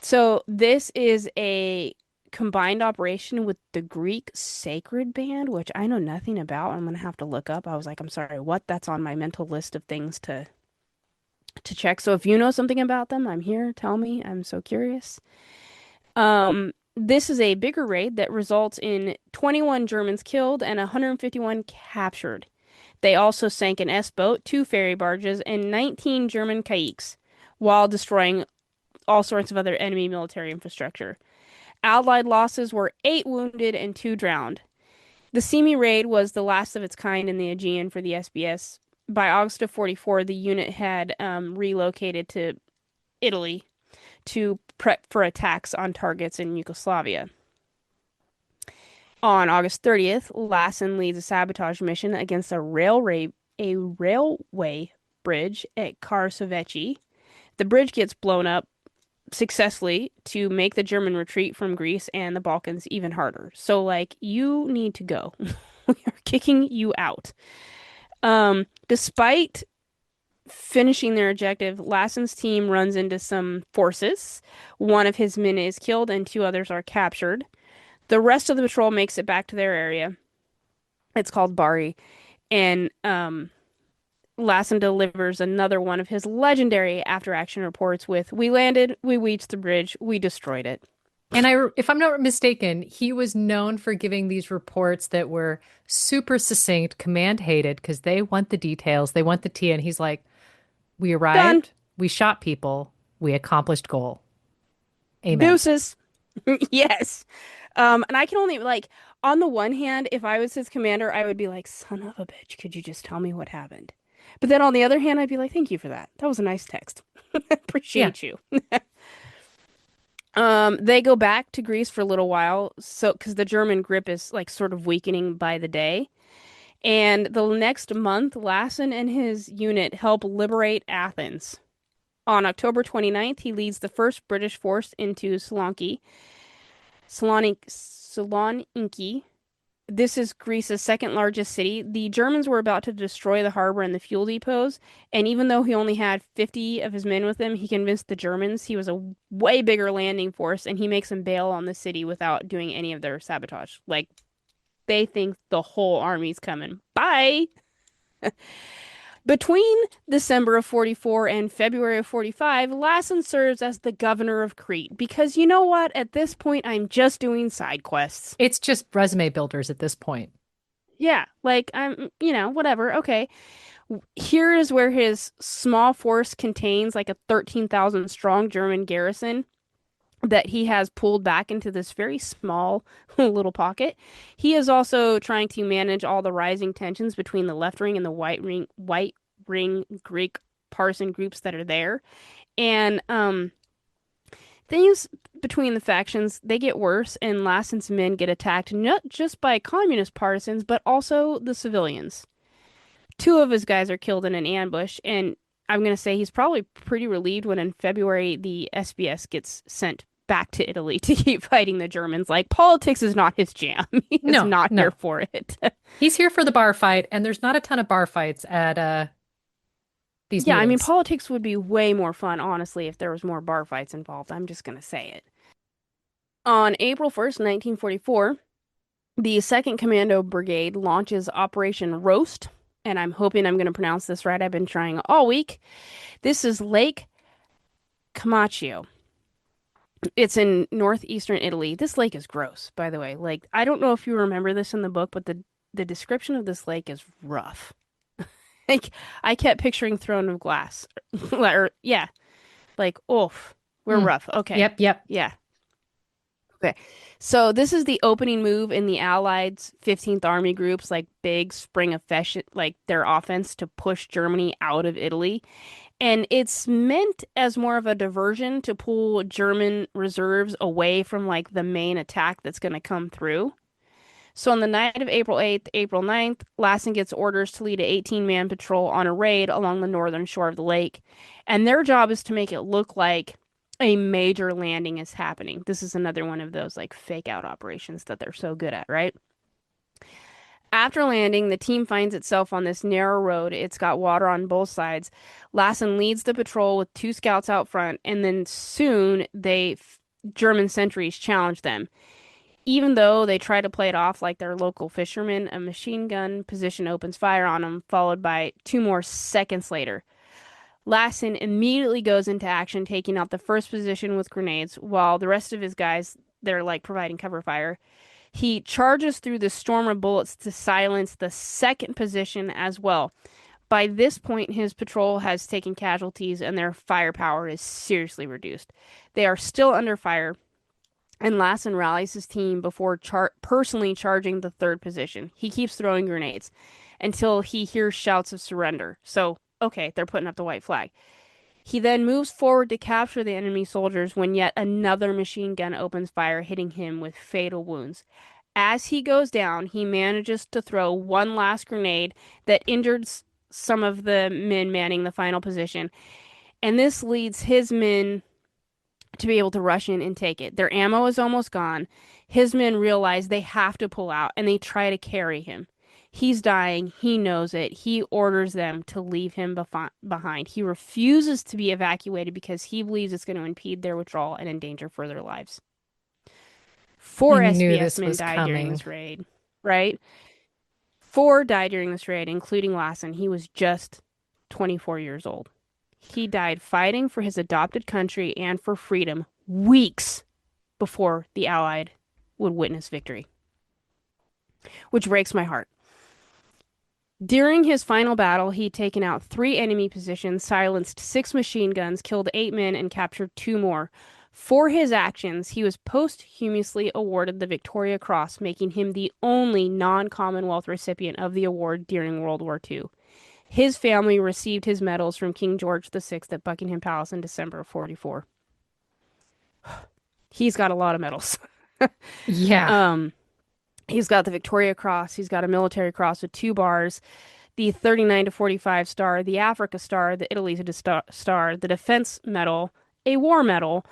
So this is a combined operation with the Greek Sacred Band, which I know nothing about. I'm gonna have to look up. I was like, I'm sorry, what? That's on my mental list of things to check. So if you know something about them, I'm here. Tell me. I'm so curious. This is a bigger raid that results in 21 Germans killed and 151 captured. They also sank an S-boat, two ferry barges, and 19 German kayaks, while destroying all sorts of other enemy military infrastructure. Allied losses were 8 wounded and 2 drowned. The Simi raid was the last of its kind in the Aegean for the SBS. By August of 44, the unit had relocated to Italy to prep for attacks on targets in Yugoslavia. On August 30th, Lassen leads a sabotage mission against a railway bridge at Karsoveci. The bridge gets blown up successfully to make the German retreat from Greece and the Balkans even harder. So, like, you need to go. We are kicking you out. Despite finishing their objective, Lassen's team runs into some forces. One of his men is killed and two others are captured. The rest of the patrol makes it back to their area. It's called Bari. And Lassen delivers another one of his legendary after action reports with, "We landed, we reached the bridge, we destroyed it." And if I'm not mistaken, he was known for giving these reports that were super succinct, command hated, because they want the details, they want the tea. And he's like, we Done. arrived, we shot people, we accomplished goal. Amen. Deuces. Yes. And I can only like on the one hand, if I was his commander, I would be like, "Son of a bitch, could you just tell me what happened?" But then on the other hand, I'd be like, "Thank you for that. That was a nice text. Yeah. Appreciate you." They go back to Greece for a little while, so because the German grip is like sort of weakening by the day. And the next month, Lassen and his unit help liberate Athens. On October 29th, he leads the first British force into Saloniki. This is Greece's second largest city. The Germans were about to destroy the harbor and the fuel depots, and even though he only had 50 of his men with him, he convinced the Germans he was a way bigger landing force, and he makes them bail on the city without doing any of their sabotage. Like, they think the whole army's coming. Bye! Between December of 44 and February of 45, Lassen serves as the governor of Crete because you know what? At this point, I'm just doing side quests. It's just resume builders at this point. Yeah, like whatever. Okay. Here is where his small force contains like a 13,000 strong German garrison that he has pulled back into this very small little pocket. He is also trying to manage all the rising tensions between the left ring and the white ring Greek partisan groups that are there. And things between the factions, they get worse, and Lassen's men get attacked not just by communist partisans, but also the civilians. Two of his guys are killed in an ambush, and I'm going to say he's probably pretty relieved when in February the SBS gets sent back to Italy to keep fighting the Germans. Like, politics is not his jam. He is No, not here no. for it. He's here for the bar fight, and there's not a ton of bar fights at these Yeah, I mean, meetings. politics would be way more fun, honestly, if there was more bar fights involved. I'm just going to say it. On April 1st, 1944, the 2nd Commando Brigade launches Operation Roast, and I'm hoping I'm going to pronounce this right. I've been trying all week. This is Lake Comacchio. It's in northeastern Italy. This lake is gross, by the way. Like, I don't know if you remember this in the book, but the description of this lake is rough. Like, I kept picturing Throne of Glass. Or, yeah, like, oof, we're Mm. rough. Okay. Yep, yep. Yeah. Okay. So this is the opening move in the Allies' 15th Army Group's like big spring offensive, like their offense to push Germany out of Italy. And it's meant as more of a diversion to pull German reserves away from like the main attack that's going to come through. So on the night of April 8th, April 9th, Lassen gets orders to lead an 18-man patrol on a raid along the northern shore of the lake. And their job is to make it look like a major landing is happening. This is another one of those like fake out operations that they're so good at, right? After landing, the team finds itself on this narrow road. It's got water on both sides. Lassen leads the patrol with two scouts out front, and then soon German sentries challenge them. Even though they try to play it off like they're local fishermen, a machine gun position opens fire on them, followed by two more seconds later. Lassen immediately goes into action, taking out the first position with grenades, while the rest of his guys, they're like providing cover fire. He charges through the storm of bullets to silence the second position as well. By this point, his patrol has taken casualties and their firepower is seriously reduced. They are still under fire, and Lassen rallies his team before personally charging the third position. He keeps throwing grenades until he hears shouts of surrender. So, okay, they're putting up the white flag. He then moves forward to capture the enemy soldiers when yet another machine gun opens fire, hitting him with fatal wounds. As he goes down, he manages to throw one last grenade that injures some of the men manning the final position, and this leads his men to be able to rush in and take it. Their ammo is almost gone. His men realize they have to pull out, and they try to carry him. He's dying. He knows it. He orders them to leave him behind. He refuses to be evacuated because he believes it's going to impede their withdrawal and endanger further lives. I Four knew SBS this men was died during coming. this raid, right? Four died during this raid, including Lassen. He was just 24 years old. He died fighting for his adopted country and for freedom weeks before the Allied would witness victory, which breaks my heart. During his final battle, he'd taken out 3 enemy positions, silenced 6 machine guns, killed 8 men, and captured 2 more. For his actions, he was posthumously awarded the Victoria Cross, making him the only non-Commonwealth recipient of the award during World War II. His family received his medals from King George VI at Buckingham Palace in December of 44. He's got a lot of medals. Yeah. Um, he's got the Victoria Cross. He's got a military cross with 2 bars, the 39 to 45 star, the Africa Star, the Italy Star, the Defense Medal, a War Medal,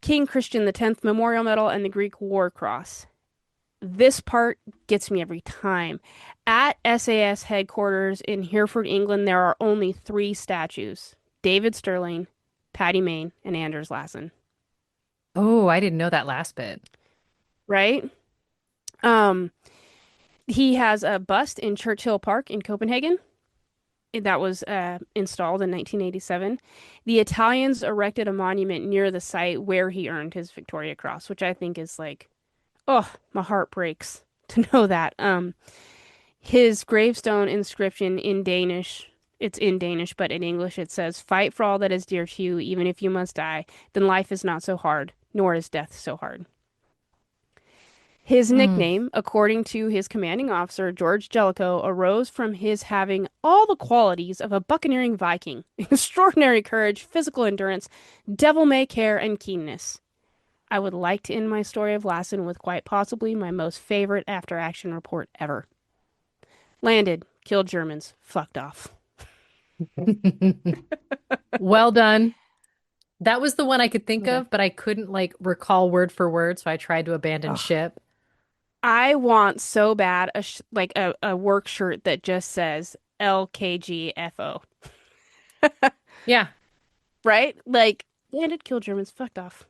King Christian X Memorial Medal, and the Greek War Cross. This part gets me every time. At SAS headquarters in Hereford, England, there are only 3 statues: David Stirling, Patty Mayne, and Anders Lassen. Oh, I didn't know that last bit. Right? Um, he has a bust in Churchill Park in Copenhagen that was installed in 1987. The Italians erected a monument near the site where he earned his Victoria Cross, which I think is like, oh, my heart breaks to know that. His gravestone inscription in Danish, it's in Danish, but in English it says, "Fight for all that is dear to you, even if you must die. Then life is not so hard, nor is death so hard." His Mm. nickname, according to his commanding officer, George Jellicoe, arose from his having all the qualities of a buccaneering Viking: extraordinary courage, physical endurance, devil-may-care, and keenness. I would like to end my story of Lassen with quite possibly my most favorite after-action report ever. Landed, killed Germans, fucked off. Well done. That was the one I could think Okay. of, but I couldn't like recall word for word, so I tried to abandon Ugh. ship. I want so bad a work shirt that just says LKGFO, Yeah. right? Like, landed, killed Germans, fucked off.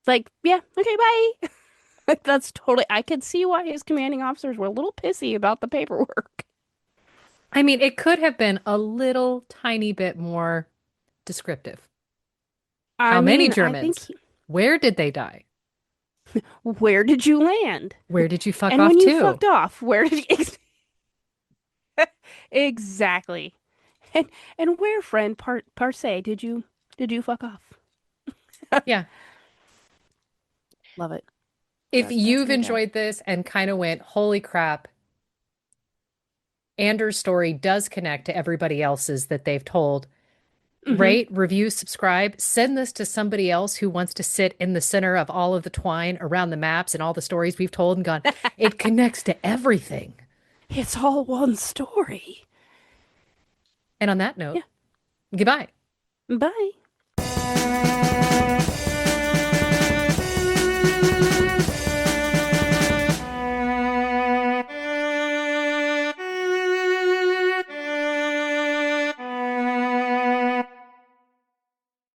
Like, yeah, okay, bye. That's totally. I could see why his commanding officers were a little pissy about the paperwork. I mean, it could have been a little tiny bit more descriptive. I How many mean, I think, Germans? Where did they die? where did you land? Where did you fuck And off when you to? fucked off, where did you exactly? And where, friend, Parse, did you fuck off? Yeah. Love it. If That's you've my guy. enjoyed this and kind of went, holy crap, Anders' story does connect to everybody else's that they've told, Hmm. rate, review, subscribe, send this to somebody else who wants to sit in the center of all of the twine around the maps and all the stories we've told and gone, it connects to everything. It's all one story. And on that note, Yeah. goodbye. Bye.